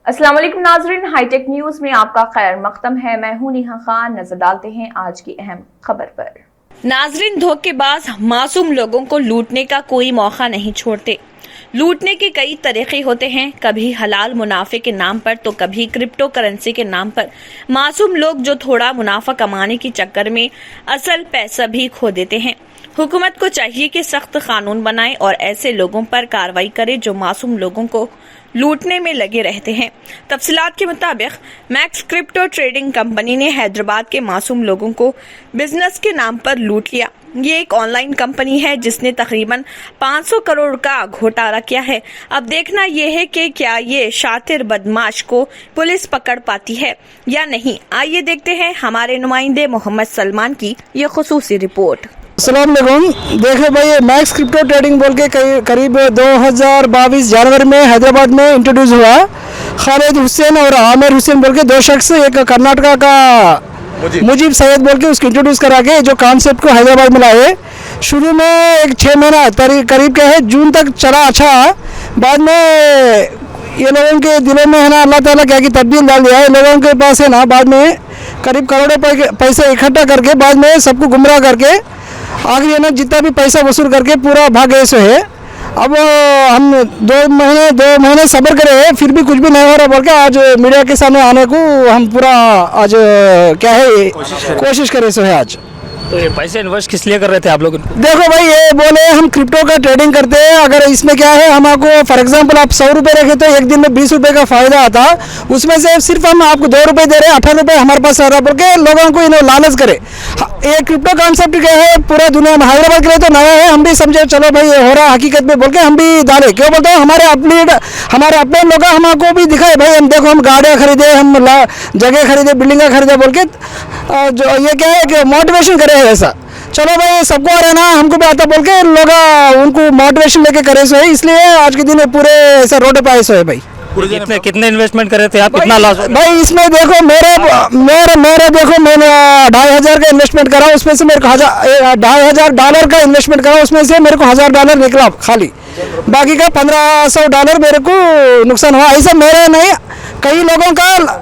अस्सलाम वालेकुम नाज़रीन, हाईटेक न्यूज में आपका खैर मकदम है। मैं हूं नेहा खान। नजर डालते हैं आज की अहम खबर पर। नाज़रीन, धोखेबाज मासूम लोगों को लूटने का कोई मौका नहीं छोड़ते। लूटने के कई तरीके होते हैं, कभी हलाल मुनाफे के नाम पर तो कभी क्रिप्टो करेंसी के नाम पर। मासूम लोग जो थोड़ा मुनाफा कमाने के चक्कर में असल पैसा भी खो देते हैं। हुकूमत को चाहिए कि सख्त कानून बनाए और ऐसे लोगों पर कार्रवाई करे जो मासूम लोगों को लूटने में लगे रहते हैं। तफसीलात के मुताबिक मैक्स क्रिप्टो ट्रेडिंग कंपनी ने हैदराबाद के मासूम लोगों को बिजनेस के नाम पर लूट लिया। ये एक ऑनलाइन कंपनी है जिसने तकरीबन 500 करोड़ का घोटाला किया है। अब देखना यह है कि क्या ये शातिर बदमाश को पुलिस पकड़ पाती है या नहीं। आइए देखते हैं हमारे नुमाइंदे मोहम्मद सलमान की ये खुसूसी रिपोर्ट। अस्सलाम वालेकुम। देखिए भाई, ये मैक्स क्रिप्टो ट्रेडिंग बोल के करीब 2022 जनवरी में हैदराबाद में इंट्रोड्यूस हुआ। खालिद हुसैन और आमिर हुसैन बोल के दो शख्स, एक कर्नाटका का मुजीब सैयद बोल के उसको इंट्रोड्यूस करा के जो कॉन्सेप्ट को हैदराबाद में लाए। शुरू में एक 6 महीना करीब क्या है जून तक चला अच्छा। बाद में ये लोगों के दिलों में है ना अल्लाह ताला क्या की तब्दील डाल दिया है। लोगों के पास है ना बाद में करीब करोड़ों पैसे इकट्ठा करके बाद में सबको गुमराह करके आखिरी है ना जितना भी पैसा वसूल करके पूरा भाग गए सो है। अब हम 2 महीने सब्र करे फिर भी कुछ भी नहीं हो रहा बोल के आज मीडिया के सामने आने को हम पूरा आज क्या है कोशिश करे सो है आज। तो ये पैसे इन्वेस्ट किस लिए कर रहे थे आप लोग? देखो भाई, ये बोले हम क्रिप्टो का ट्रेडिंग करते हैं। अगर इसमें क्या है हमको फॉर एग्जांपल आप 100 रुपये रखे तो एक दिन में 20 रुपये का फायदा आता। उसमें से सिर्फ हम आपको 2 रुपये दे रहे हैं, 18 रुपये हमारे पास आ रहा बोल के लोगों को इन्हें लालच करे। ये क्रिप्टो कॉन्सेप्ट क्या है पूरा दुनिया में, हैदराबाद के लिए तो नया है। हम भी समझे चलो भाई ये हो रहा हकीकत में बोल के हम भी डाले। क्यों बोलते हैं हमारे अपने लोग हमको भी दिखाए भाई, हम देखो हम गाड़ियाँ खरीदे, हम जगह खरीदे, बिल्डिंगें खरीदे बोल के जो ये क्या है कि मोटिवेशन करे है ऐसा। चलो भाई सबको आ रहा है ना, हमको भी आता बोल के लोग उनको मोटिवेशन लेके करे सो है। इसलिए आज के दिन पूरे ऐसा रोड पे आए सो है भाई। कितने इन्वेस्टमेंट करे थे आप? कितना लॉस भाई इसमें देखो मेरे देखो मैंने $2,500 का इन्वेस्टमेंट करा। उसमें से मेरे को $2,500 का इन्वेस्टमेंट करा। उसमें से मेरे को $1,000 निकला खाली। बाकी का $1,500 मेरे को नुकसान हुआ। ऐसा मेरा नहीं, कई लोगों का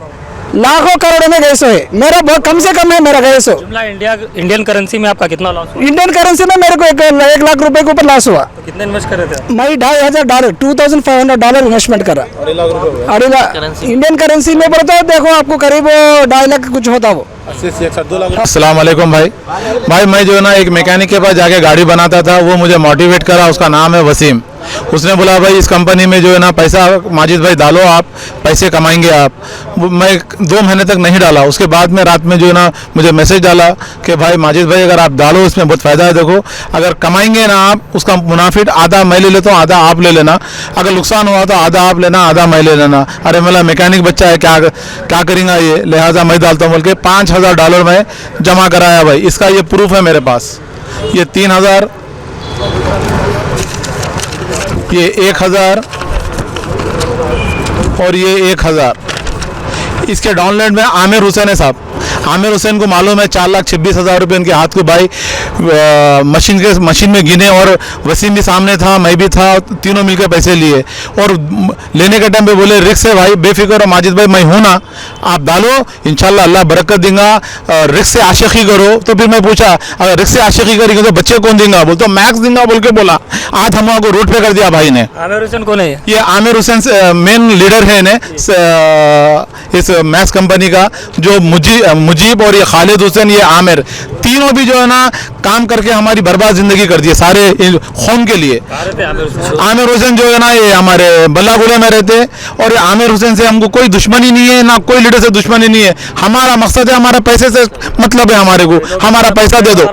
लाखों करोड़ों में गए सो है। मेरा बहुत कम से कम है मेरा गए सो। इंडियन करेंसी में आपका कितना लॉस हुआ? इंडियन करेंसी में मेरे को 1 लाख रुपए के ऊपर लॉस हुआ। तो कितने इन्वेस्ट कर रहे थे? मैं $2,500 $2,500 इन्वेस्टमेंट करा। इंडियन करेंसी में बोलता है देखो आपको करीब 2.5 लाख कुछ होता वो। अस्सलाम वालेकुम भाई मैं जो है ना एक मैकेनिक के पास जाके गाड़ी बनाता था। वो मुझे मोटिवेट करा, उसका नाम है वसीम। उसने बोला भाई इस कंपनी में जो है ना पैसा माजिद भाई डालो, आप पैसे कमाएंगे आप। मैं 2 महीने तक नहीं डाला। उसके बाद में रात में जो है ना मुझे मैसेज डाला कि भाई माजिद भाई अगर आप डालो इसमें बहुत फ़ायदा है। देखो अगर कमाएंगे ना आप उसका मुनाफिट आधा मैं ले लेता हूँ, आधा आप ले लेना। अगर नुकसान हुआ तो आधा आप लेना, आधा मैं ले लेना। अरे मेरा मैकेनिक बच्चा है, क्या करेंगे ये, लिहाजा मैं डालता हूँ बोल के $5,000 में जमा कराया भाई। इसका ये प्रूफ है मेरे पास। ये 3,000, ये 1,000 और ये 1,000। इसके डाउनलोड में आमिर हुसैन है साहब। आमिर हुसैन को मालूम है 4,26,000 रुपये उनके हाथ को भाई मशीन में गिने। और वसीम भी सामने था, मैं भी था, तीनों मिलकर पैसे लिए। और लेने के टाइम पे बोले रिक्स है भाई, बेफिक्र हो माजिद भाई, मैं हूँ ना, आप डालो इंशाल्लाह अल्लाह बरकत देगा। रिक्स से आशिकी करो। तो फिर मैं पूछा अगर रिक्स से आशिकी करेंगे तो बच्चे कौन देंगे? बोल तो मैक्स देंगे बोल के बोला। आज हम को रूट पे कर दिया भाई ने। आमिर हुसैन कौन है? ये आमिर हुसैन मेन लीडर है ने इस मैक्स कंपनी का, जो मुजीब और ये खालिद हुसैन, ये आमिर, तीनों भी जो है ना काम करके हमारी बर्बाद जिंदगी कर दी है सारे खून के लिए। आमिर हुसैन जो है ना ये हमारे बल्लागुड़े में रहते हैं। और ये आमिर हुसैन से हमको कोई दुश्मनी नहीं है, ना कोई लीडर से दुश्मनी नहीं है। हमारा मकसद है, हमारे पैसे से मतलब है हमारे को, हमारा पैसा दे दो।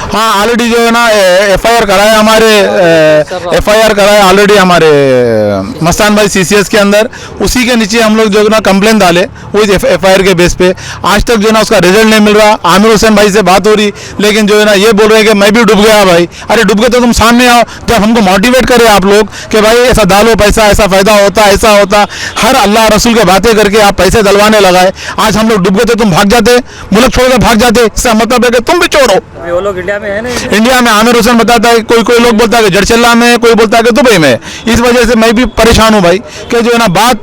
हाँ ऑलरेडी जो है ना FIR कराया ऑलरेडी हमारे मस्तान भाई CCS के अंदर। उसी के नीचे हम लोग जो है ना कंप्लेन डाले वो FIR के बेस पे। आज तक जो है ना उसका रिजल्ट नहीं मिल रहा। आमिर हुसैन भाई से बात हो रही, लेकिन जो है ना ये बोल रहे हैं कि मैं भी डूब गया भाई। अरे डूब गए तो तुम सामने आओ, जब हमको मोटिवेट करे आप लोग कि भाई ऐसा डालो पैसा, ऐसा फायदा होता, ऐसा होता। हर अल्लाह रसूल के बातें करके आप पैसे डलवाने लगाए। आज हम लोग डूब गए तो तुम भाग जाते, मुल्क छोड़ के भाग जाते। इसका मतलब है कि तुम भी चोर हो। वो लोग इंडिया में है ना, इंडिया में आमिर हुसैन बताता है, कोई कोई लोग बोलता है कि जड़चल्ला में, कोई बोलता है कि दुबई में। इस वजह से मैं भी परेशान हूँ भाई कि जो है ना बात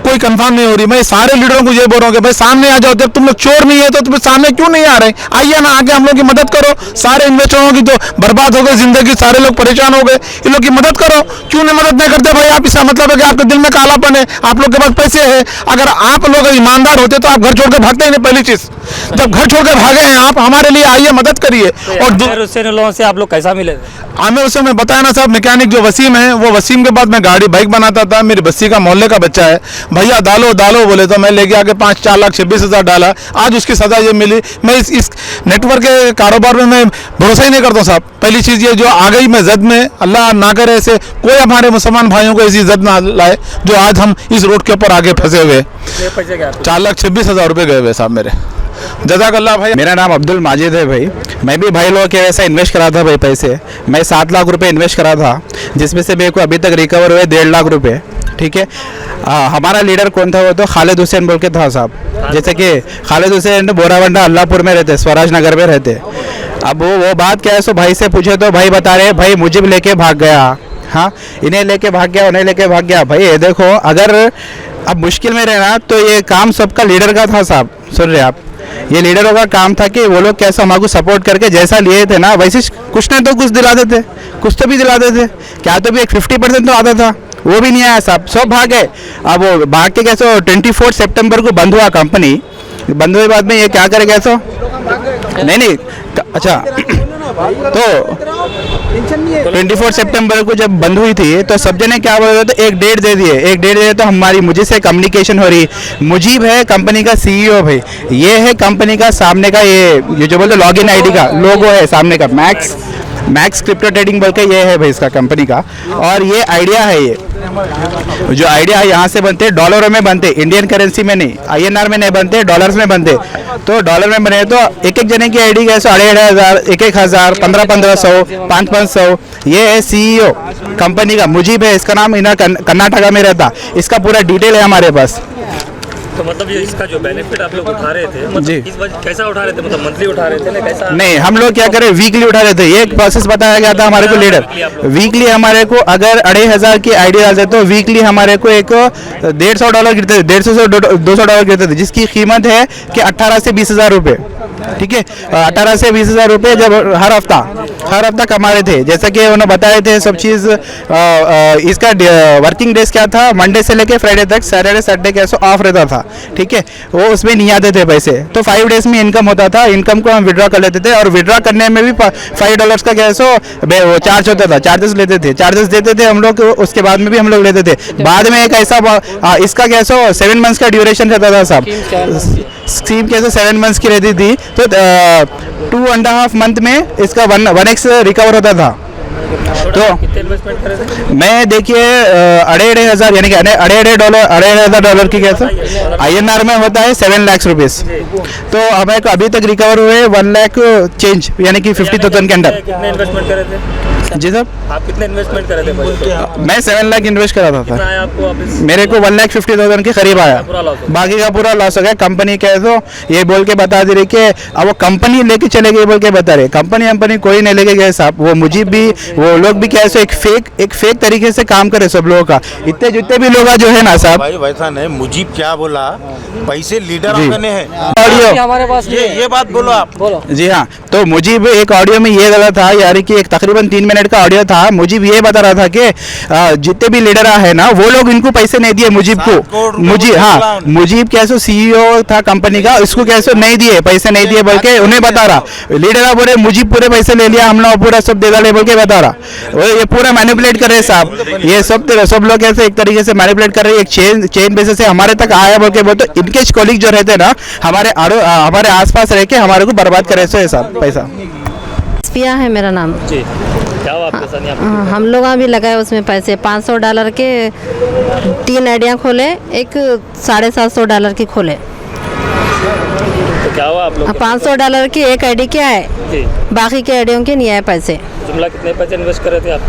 कोई कंफर्म नहीं हो रही। मैं सारे लीडरों को ये बोल रहा हूँ कि भाई सामने आ जाओ। जब तुम लोग चोर नहीं है तो तुम सामने क्यों नहीं आ रहे? आइए ना, आगे हम लोग की मदद करो। सारे इन्वेस्टरों की तो बर्बाद हो गई जिंदगी, सारे लोग परेशान हो गए, इन लोग की मदद करो। क्यों नहीं मदद नहीं करते भाई आप? इसका मतलब है कि आपके दिल में कालापन है, आप लोग के पास पैसे है। अगर आप लोग ईमानदार होते तो आप घर छोड़ के भागते ही नहीं। पहली चीज, जब घर छोड़ के भागे हैं आप, हमारे लिए आइए, मदद करिए। और आमिर हुसैन लोगों से आप लोग कैसा मिले थे? आमिर हुसैन में बताया ना साहब, मैकेनिक जो वसीम है, वो वसीम के बाद मैं गाड़ी बाइक बनाता था। मेरी बस्ती का मोहल्ले का बच्चा है, भैया डालो डालो बोले तो मैं लेके आके 5-4,26,000 डाला। आज उसकी सजा ये मिली। मैं इस नेटवर्क के कारोबार में मैं भरोसा ही नहीं करता हूँ साहब। पहली चीज़ ये जो आ गई मैं जद में, अल्लाह ना करे ऐसे कोई हमारे मुसलमान भाइयों को ऐसी जद ना लाए जो आज हम इस रोड के ऊपर आगे फंसे हुए। पैसे क्या? 4,26,000 रुपये गए हुए साहब मेरे। जज़ाकल्लाह भाई। मेरा नाम अब्दुल माजिद है भाई। मैं भी भाई लोगों के वैसा इन्वेस्ट करा था भाई पैसे। मैं 7 लाख रुपए इन्वेस्ट करा था, जिसमें से मेरे को अभी तक रिकवर हुए 1.5 लाख रुपए। ठीक है, हमारा लीडर कौन था? वो तो खालिद हुसैन बोल के था साहब। जैसे कि खालिद हुसैन बोरावंडा अल्लाहपुर में रहते, स्वराज नगर में रहते। अब वो बात क्या है, सो भाई से पूछे तो भाई बता रहे भाई मुझे भी लेके भाग गया। हाँ, इन्हें लेके भाग गया, उन्हें लेके भाग गया। भाई ये देखो, अगर अब मुश्किल में रहना तो ये काम सबका लीडर का था साहब। सुन रहे आप? ये लीडरों का काम था कि वो लोग कैसे हमारे सापोर्ट करके जैसा लिए थे ना वैसे कुछ नहीं तो कुछ दिलाते थे, कुछ तो भी दिलाते थे। क्या तो भी एक 50% तो आता था, वो भी नहीं आया साहब, सब भाग गए। अब वो भाग के कैसे 24 सितंबर को बंद हुआ कंपनी। बंद हुए बाद में ये क्या करे कैसे? नहीं अच्छा तो 24 सितंबर को जब बंद हुई थी तो सब जने क्या बोल रहे थे, एक डेट दे दिए, एक डेट दे तो हमारी मुझे से कम्युनिकेशन हो रही। मुजीब है कंपनी का सीईओ भाई, ये है कंपनी का सामने का ये जो बोलते लॉगिन आईडी का लोगो है सामने का, मैक्स क्रिप्टो ट्रेडिंग बोल के ये है भाई इसका कंपनी का। और ये आइडिया है, ये जो आइडिया है यहाँ से बनते डॉलरों में बनते, इंडियन करेंसी में नहीं, INR में नहीं बनते, डॉलर्स में बनते। तो डॉलर में बने तो एक एक जने की आईडी कैसे 2,500, 1,000, 1,500, 500। ये है सीईओ कंपनी का, मुजीब है इसका नाम, इधर कर्नाटका में रहता। इसका पूरा डिटेल है हमारे पास। तो मतलब ये इसका जो बेनिफिट आप लोग उठा रहे थे, मतलब जी। इस वजह कैसा उठा रहे थे? मतलब मंथली उठा रहे थे ना, कैसा? नहीं, हम लोग क्या करें, वीकली उठा रहे थे। ये एक प्रोसेस बताया गया था हमारे को लीडर। वीकली हमारे को अगर 2,500 की आईडी डालते तो वीकली हमारे को एक $150 गिरते थे, 150 से $200 गिरते थे, जिसकी कीमत है कि 18 से 20,000 रुपये। ठीक है, 18 से 20,000 रुपये जब हर हफ्ता कमा रहे थे। जैसा कि उन्होंने बताए थे सब चीज़। इसका वर्किंग डेज क्या था, मंडे से लेके फ्राइडे तक, सैटरडे संडे कैसे ऑफ रहता था। ठीक है, वो उसमें नहीं आते थे पैसे, तो 5 डेज में इनकम होता था। इनकम को हम विड्रॉ कर लेते थे और विड्रॉ करने में भी $5 का कैसे वो चार्ज होता था, चार्जेस लेते थे, चार्जेस देते थे हम लोग। उसके बाद में भी हम लोग लेते थे। बाद में एक ऐसा इसका कैसे 7 मंथ्स का ड्यूरेशन रहता था साहब। स्कीम कैसे 7 मंथ्स की रहती थी, तो 2.5 मंथ में इसका 1x रिकवर होता था। तो कितने इन्वेस्टमेंट करे थे? मैं देखिए 2,500 यानी कि $2,500 की कैसे INR में होता है 7 लाख रुपीस। तो हमें अभी तक रिकवर हुए 1 लाख चेंज यानी कि 50,000 के अंदर। कितने इन्वेस्टमेंट करे थे? जी साहब, आप कितने इन्वेस्टमेंट करे थे पैसे? मैं 7 लाख इन्वेस्ट करा था। कितना आया आपको वापस? मेरे को 1,50,000 के करीब आया, पूरा लॉस हो गया। बाकी का पूरा लॉस हो गया। कंपनी कैसे ये बोल के बता दे रही कि अब वो कंपनी लेके चले गए बोल के बता रहे। कंपनी कोई नहीं लेके गए साहब। वो मुझे भी वो लोग भी कैसे एक फेक तरीके से काम करे सब लोगों का। इतने जितने भी लोग जो है ना साहब, भाई वैसा नहीं, मुजीब क्या बोला, पैसे लीडर जी। अपने हैं। ऑडियो हमारे पास ये बात बोलो आप। बोलो। जी हाँ, तो मुजीब एक ऑडियो में ये गलत था, यानी कि एक तकरीबन 3 मिनट का ऑडियो था। मुजीब ये बता रहा था कि जितने भी लीडर है ना वो लोग इनको पैसे नहीं दिए मुजीब को। मुजीब कैसे सीईओ था कंपनी का, इसको कैसे नहीं दिए, पैसे नहीं दिए बोल के उन्हें बता रहा। लीडर बोले मुजीब पूरे पैसे ले लिया, हम लोग पूरा सब दे डाले बोल के बता रहा। ये पूरा मैनिपुलेट कर रहे साहब। ये सब लोग ऐसे एक तरीके से मैनिपुलेट कर रहे हैं। एक चेन बेसिस से हमारे तक आया बोल के बोलते, इनके कॉलीग जो रहते हैं ना हमारे आसपास रह के हमारे को बर्बाद करे साहब पैसा। पिया है मेरा नाम जी, क्या हुआ आपके साथ? यहाँ पे हम लोग अभी लगाए उसमें पैसे $500 के 3 आइडिया खोले, एक $750 की खोले। तो क्या हुआ आप लोग? 500 डॉलर की एक आईडी के आए, जी, बाकी के आईडियों के नहीं आए पैसे। जुमला कितने पैसे इन्वेस्ट कर रहे थे आप?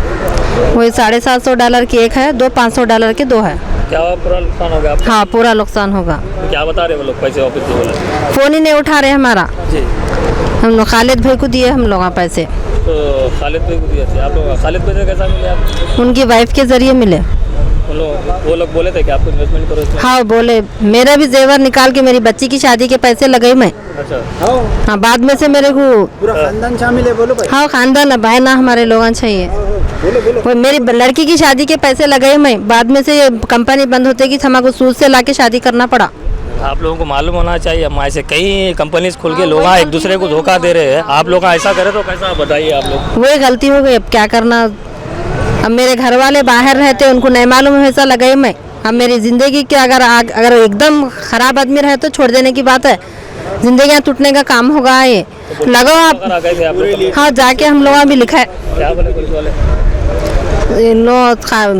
वही 750 डॉलर की एक है, दो 500 डॉलर के दो है। क्या हुआ, पूरा नुकसान हो गया आपका? हाँ, पूरा नुकसान होगा। तो क्या बता रहे वो लोग, पैसे वापस दे बोले? फ़ोन ही नहीं उठा रहे हमारा। जी, हम लोग खालिद भाई को दिए हम लोग पैसे, तो खालिद भाई को दिए थे आप लोग? खालिद भाई से कैसा मिले आप? उनकी वाइफ के ज़रिए मिले। वो लोग बोले थे कि आपको इन्वेस्टमेंट करो इसमें? हाँ बोले, मेरा भी जेवर निकाल के मेरी बच्ची की शादी के पैसे लगाई मैं। अच्छा, हाँ, बाद में से मेरे को पूरा खानदान शामिल है, बोलो भाई। हाँ खानदान है भाई ना, हमारे लोग चाहिए। वो मेरी लड़की की शादी के पैसे लगाए मैं, बाद में से ये कंपनी बंद होते कि हमको सूद से लाके शादी करना पड़ा। आप लोगों को मालूम होना चाहिए, हम ऐसे कई कंपनीज खोल के लोग एक दूसरे को धोखा दे रहे हैं। आप लोग ऐसा करें तो कैसा, बताइए आप लोग? वही गलती हो गई, अब क्या करना। अब मेरे घर वाले बाहर रहते, उनको नहीं मालूम ऐसा लगाई मैं। अब मेरी ज़िंदगी के अगर एकदम ख़राब आदमी रहे तो छोड़ देने की बात है, जिंदगी टूटने का काम होगा ये। लगाओ आप। आ गए थे आप लोग? हाँ, जाके हम लोग भी लिखा है। क्या बोले पुलिस वाले?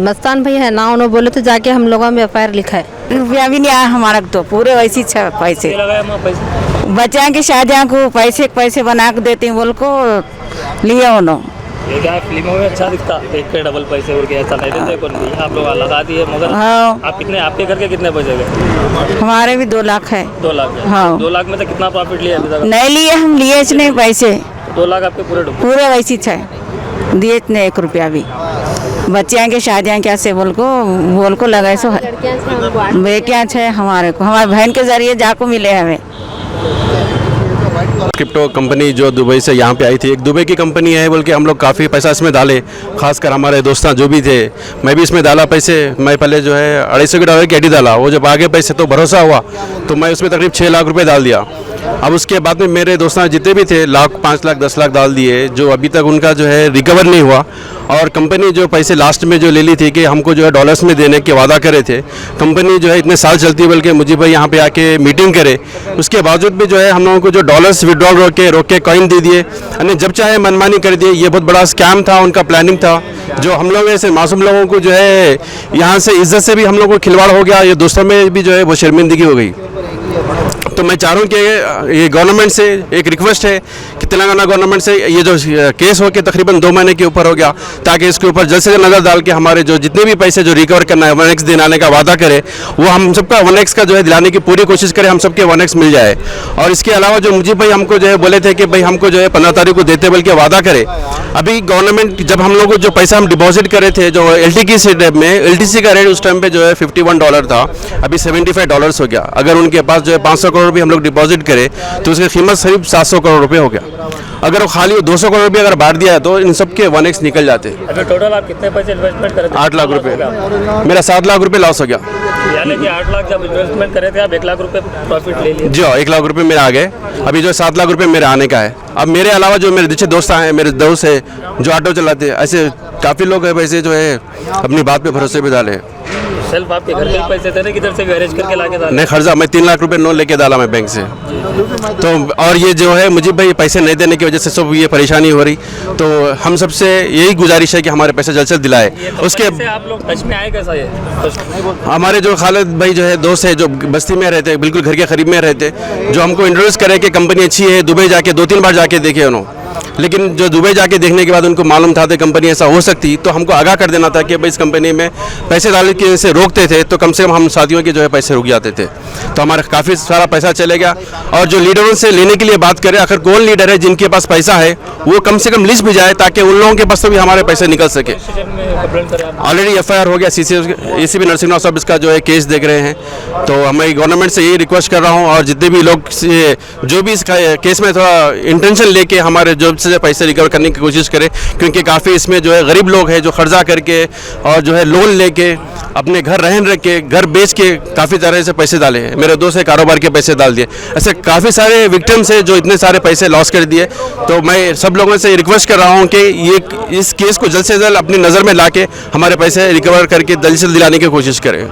मस्तान भाई है ना, उन्होंने बोले तो जाके हम लोगों में एफ लिखा है। रुपया भी नहीं आया हमारा, तो पूरे वैसी पैसे लगाया वहाँ पैसे? बच्चा की शादियाँ को पैसे बना के देते हैं, बोल को लिए उन्होंने। ये क्या फिल्मों में अच्छा दिखता, एक पे डबल पैसे उड़ के ऐसा नहीं देते कौन भी। आप लोग लगा दिए, मगर हाँ। आप कितने, आपके घर के कितने पैसे गए? हमारे भी 2 लाख है। 2 लाख? हाँ। 2 लाख में से कितना प्रॉफिट लिया अभी तक? नहीं लिए, हम लिए नहीं पैसे, 2 लाख आपके पूरे डूबे? पूरे वैसी है, दिए नहीं 1 रुपया भी। बच्चियाँ की शादियाँ क्या से बोल को लगाए सो है। बेटियाँ है हमारे को, हमारे बहन के जरिए जाको मिले हमें। क्रिप्टो कंपनी जो दुबई से यहाँ पे आई थी, एक दुबई की कंपनी है बोल के हम लोग काफ़ी पैसा इसमें डाले, खासकर हमारे दोस्त जो भी थे। मैं भी इसमें डाला पैसे। मैं पहले जो है 250 डॉलर की आईडी डाला, वो जब आगे पैसे तो भरोसा हुआ तो मैं उसमें तकरीब 6 लाख रुपए डाल दिया। अब उसके बाद में मेरे दोस्त जितने भी थे, लाख 5 लाख 10 लाख डाल दिए, जो अभी तक उनका जो है रिकवर नहीं हुआ। और कंपनी जो पैसे लास्ट में जो ले ली थी कि हमको जो है डॉलर्स में देने के वादा करे थे, कंपनी जो है इतने साल चलती है बल्कि मुझे भाई यहाँ पे आके मीटिंग करे, उसके बावजूद भी जो है हम लोगों को जो डॉलर्स विड्रॉल रोक के कॉइन दे दिए, अन्य जब चाहे मनमानी कर दिए। ये बहुत बड़ा स्कैम था, उनका प्लानिंग था, जो हम लोग ऐसे मासूम लोगों को जो है यहाँ से इज्जत से भी हम लोग को खिलवाड़ हो गया, ये दोस्तों में भी जो है वो शर्मिंदगी हो गई। तो मैं चाह रहा हूँ कि ये गवर्नमेंट से एक रिक्वेस्ट है कि तेलंगाना गवर्नमेंट से ये जो केस हो के तकरीबन 2 महीने के ऊपर हो गया, ताकि इसके ऊपर जल्द से जल्द नज़र डाल के हमारे जो जितने भी पैसे जो रिकवर करना है 1x दिलाने का वादा करे, वो हम सबका 1x का जो है दिलाने की पूरी कोशिश करें, हम सबके 1x मिल जाए। और इसके अलावा जो मुझे भाई हमको जो है बोले थे कि भाई हमको जो है 15 तारीख को देते बल्कि वादा करे। अभी गवर्नमेंट जब हम लोग को जो पैसा हम डिपॉजिट करे थे जो LTC का रेट उस टाइम पे जो है $51 था, अभी $75 हो गया। अगर उनके पास जो है 500 करोड़ भी हम लोग डिपॉजिट करें तो उसकी कीमत करीब 700 करोड़ रुपए हो गया। अगर वो खाली 200 करोड़ भी अगर बांट दिया है तो इन सब के 1x निकल जाते हैं। अभी टोटल आप कितने पैसे इन्वेस्टमेंट करे थे? 8 लाख रुपए। मेरा 7 लाख रुपए लॉस हो गया। यानी कि 8 लाख जब इन्वेस्टमेंट करे थे आप 1 लाख रुपए प्रॉफिट ले लिए? जी, 1 लाख रुपए मेरे आ गए। अभी जो 7 लाख रुपए मेरे आने का है। अब मेरे अलावा जो मेरे अच्छे दोस्त हैं, मेरे दोस्त है जो ऑटो चलाते हैं, ऐसे काफ़ी लोग हैं वैसे जो है अपनी बात पे भरोसे पे डाले। सेल्फ आपके घर के पैसे थे ना, किधर से भी अरेंज करके लाके डाले? नहीं, खर्चा मैं 3 लाख रुपए लोन लेके डाला मैं बैंक से। तो और ये जो है मुझे भाई पैसे नहीं देने की वजह से सब ये परेशानी हो रही, तो हम सबसे यही गुजारिश है कि हमारे पैसे जल्द से जल्द दिलाए। उसके आप लोग टच में आए कैसा? ये हमारे जो खालिद भाई जो है दोस्त है, जो बस्ती में रहते हैं, बिल्कुल घर के करीब में रहते, जो हमको इंट्रोड्यूस करे कि कंपनी अच्छी है, दुबई जाके 2-3 बार जाके देखे उन्होंने। लेकिन जो दुबई जाके देखने के बाद उनको मालूम था कि कंपनी ऐसा हो सकती, तो हमको आगाह कर देना था कि भाई इस कंपनी में पैसे डालने के से रोकते थे तो कम से कम हम साथियों के जो है पैसे रुक जाते थे। तो हमारा काफ़ी सारा पैसा चले गया। और जो लीडरों से लेने के लिए बात करें, अगर कौन लीडर है जिनके पास पैसा है वो कम से कम लिस्ट भी जाए, ताकि उन लोगों के पास तो भी हमारे पैसे निकल सके। ऑलरेडी FIR हो गया, ACP नरसिम्हा साहब इसका जो है केस देख रहे हैं। तो मैं गवर्नमेंट से यही रिक्वेस्ट कर रहा हूँ, और जितने भी लोग जो भी इस केस में थोड़ा इंटेंशन लेके हमारे जो से पैसे रिकवर करने की कोशिश करें, क्योंकि काफ़ी इसमें जो है गरीब लोग हैं जो कर्जा करके और जो है लोन लेके अपने घर रहन रख के घर बेच के काफ़ी तरह से पैसे डाले हैं। मेरे दोस्त कारोबार के पैसे डाल दिए। ऐसे काफ़ी सारे विक्टिम्स हैं जो इतने सारे पैसे लॉस कर दिए। तो मैं सब लोगों से रिक्वेस्ट कर रहा हूँ कि ये इस केस को जल्द से जल्द अपनी नज़र में ला के हमारे पैसे रिकवर करके जल्द से जल्द दिलाने की कोशिश करें।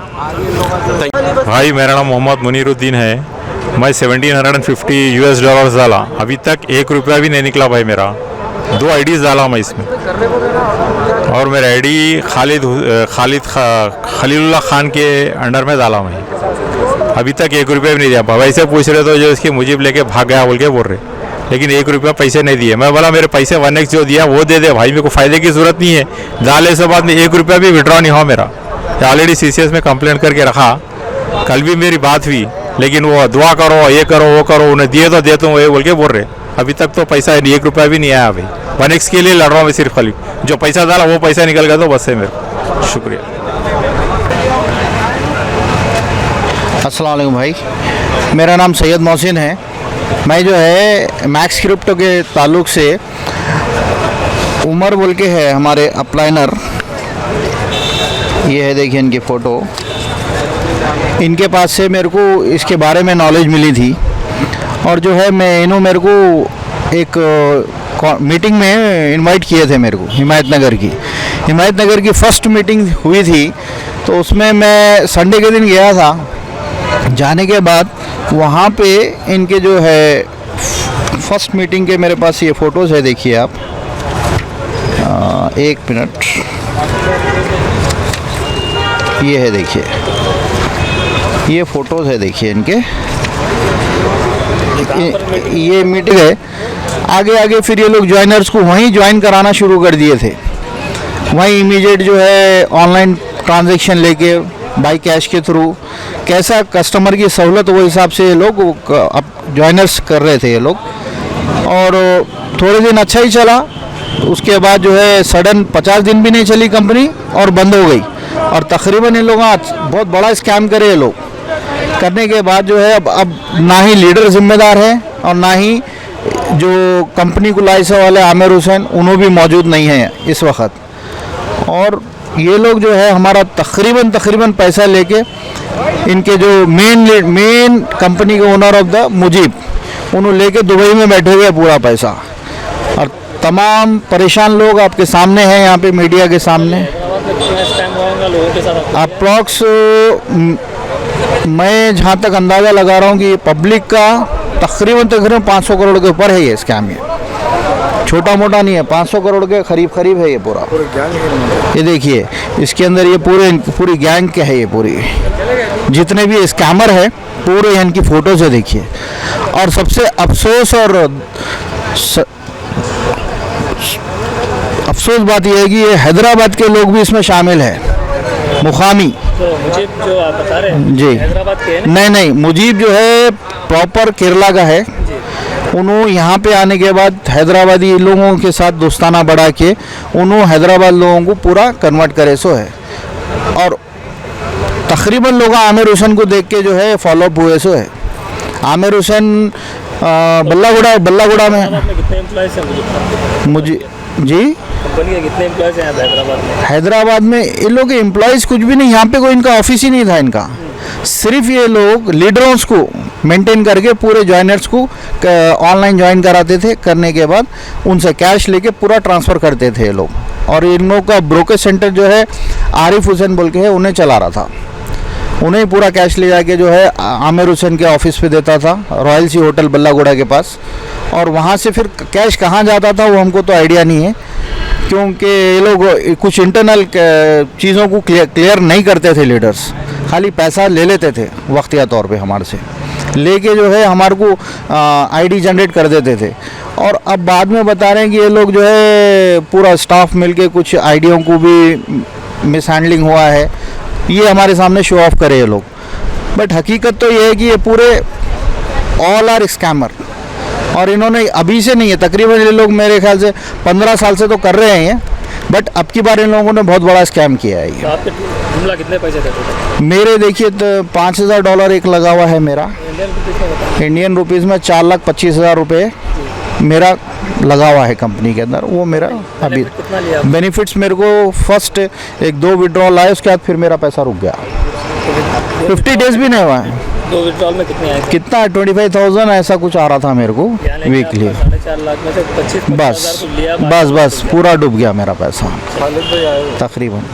भाई मेरा नाम मोहम्मद मुनीरुद्दीन है। मैं $1750 डाला, अभी तक 1 रुपया भी नहीं निकला भाई मेरा। 2 आईडीज़ डाला मैं इसमें, और मेरा आईडी खलीलुल्लाह खान के अंडर में डाला मैं। अभी तक 1 रुपया भी नहीं दिया। वैसे पूछ रहे तो जो इसकी मुजीब लेके भाग गया बोल के बोल रहे, लेकिन 1 रुपया पैसे नहीं दिए। मैं बोला मेरे पैसे 1x जो दिया वो दे दे भाई, मेरे को फ़ायदे की ज़रूरत नहीं है। डाले से बाद में 1 रुपया भी विड्रॉ नहीं हुआ मेरा। ऑलरेडी CCS में कंप्लेंट करके रखा। कल भी मेरी बात हुई, लेकिन वो दुआ करो, ये करो, वो करो, उन्हें दिए तो देता हूँ ये बोल के बोल रहे। अभी तक तो पैसा 1 रुपया भी नहीं आया। अभी 1x के लिए लड़ रहा हूँ मैं सिर्फ। खाली जो पैसा डाला वो पैसा निकल गया तो बस है मेरे। शुक्रिया। अस्सलाम वालेकुम भाई, मेरा नाम सैयद मोहसिन है। मैं जो है मैक्स क्रिप्टो के ताल्लुक़ से उमर बोल के है हमारे अपलाइनर, ये है देखिए इनकी फ़ोटो। इनके पास से मेरे को इसके बारे में नॉलेज मिली थी और जो है मैं इन्हों मेरे को एक मीटिंग में इनवाइट किए थे मेरे को। हिमायत नगर की फ़र्स्ट मीटिंग हुई थी, तो उसमें मैं संडे के दिन गया था। जाने के बाद वहाँ पे इनके जो है फर्स्ट मीटिंग के मेरे पास ये फ़ोटोज़ है, देखिए आप। 1 मिनट, ये है देखिए, ये फ़ोटोज़ है देखिए इनके। ये मीटिंग है। आगे फिर ये लोग ज्वाइनर्स को वहीं ज्वाइन कराना शुरू कर दिए थे। वहीं इमीडिएट जो है ऑनलाइन ट्रांजैक्शन लेके बाई कैश के थ्रू कैसा कस्टमर की सहूलत वो हिसाब से ये लोग अब ज्वाइनर्स कर रहे थे ये लोग। और थोड़े दिन अच्छा ही चला, उसके बाद जो है सडन 50 दिन भी नहीं चली कंपनी और बंद हो गई। और तकरीबन इन लोगों बहुत बड़ा स्कैम करे ये लोग। करने के बाद जो है अब ना ही लीडर जिम्मेदार है और ना ही जो कंपनी को लाइसेंस वाले आमिर हुसैन उन्होंने भी मौजूद नहीं है इस वक्त। और ये लोग जो है हमारा तकरीबन पैसा लेके इनके जो मेन कंपनी के ओनर ऑफ द मुजीब, उन्होंने लेके दुबई में बैठे हुए पूरा पैसा। और तमाम परेशान लोग आपके सामने हैं यहाँ पे मीडिया के सामने। अप्रॉक्स मैं जहाँ तक अंदाज़ा लगा रहा हूँ कि पब्लिक का तकरीबन 500 करोड़ के ऊपर है ये स्कैम। ये छोटा मोटा नहीं है, 500 करोड़ के करीब है ये पूरा। ये देखिए इसके अंदर ये पूरी गैंग के है, ये पूरी जितने भी स्कैमर है पूरे इनकी फ़ोटोज़ है देखिए। और सबसे अफसोस बात यह है कि ये हैदराबाद के लोग भी इसमें शामिल है। मुकामी तो मुजीब जो आप बता रहे हैं जी, हैदराबाद के हैं? नहीं, मुजीब जो है प्रॉपर केरला का है। उन्होंने यहाँ पे आने के बाद हैदराबादी लोगों के साथ दोस्ताना बढ़ा के उन्होंने हैदराबाद लोगों को पूरा कन्वर्ट करे सो है। और तकरीबन लोग आमिर हुसैन को देख के जो है फॉलोअप हुए सो है। आमिर हुसैन बल्लागुड़ा में कितने एम्प्लॉयज हैं मुझे जी, कंपनी के कितने एम्प्लॉयज हैं हैदराबाद में? ये लोग एम्प्लॉयज़ कुछ भी नहीं, यहाँ पे कोई इनका ऑफिस ही नहीं था इनका। सिर्फ ये लोग लीडर्स को मेंटेन करके पूरे ज्वाइनर्स को ऑनलाइन ज्वाइन कराते थे। करने के बाद उनसे कैश लेके पूरा ट्रांसफ़र करते थे ये लोग। और इन लोगों का ब्रोकर सेंटर जो है आरिफ हुसैन बोल के है, उन्हें चला रहा था। उन्हें पूरा कैश ले जाके जो है आमिर हुसैन के ऑफिस पे देता था, रॉयल सी होटल बल्लागुड़ा के पास। और वहाँ से फिर कैश कहाँ जाता था वो हमको तो आइडिया नहीं है, क्योंकि ये लोग कुछ इंटरनल चीज़ों को क्लियर नहीं करते थे लीडर्स। खाली पैसा ले लेते थे वक्तिया तौर पे हमारे से, लेके जो है हमारे को आईडी जनरेट कर देते थे। और अब बाद में बता रहे हैं कि ये लोग जो है पूरा स्टाफ मिलके कुछ आईडियों को भी मिसहैंडलिंग हुआ है, ये हमारे सामने शो ऑफ करे ये लोग। बट हकीकत तो ये है कि ये पूरे ऑल आर स्कैमर। और इन्होंने अभी से नहीं है, तकरीबन ये लोग मेरे ख्याल से 15 साल से तो कर रहे हैं। बट अब की बार इन लोगों ने बहुत बड़ा स्कैम किया है। तो आपके जुमला कितने पैसे थे? मेरे देखिए तो $5000 एक लगा हुआ है मेरा। इंडियन रुपीज़ में 4,25,000 रुपये मेरा लगा हुआ है कंपनी के अंदर। वो मेरा अभी बेनिफिट्स मेरे को फर्स्ट 1-2 विड्रॉल आए, उसके बाद फिर मेरा पैसा रुक गया। 50 डेज भी नहीं हुआ है। 2 विड्रॉल में कितने आए? कितना 25,000 ऐसा कुछ आ रहा था मेरे को वीकली। 4.5 लाख में से 25,000 बस पूरा डूब गया मेरा पैसा तकरीबन।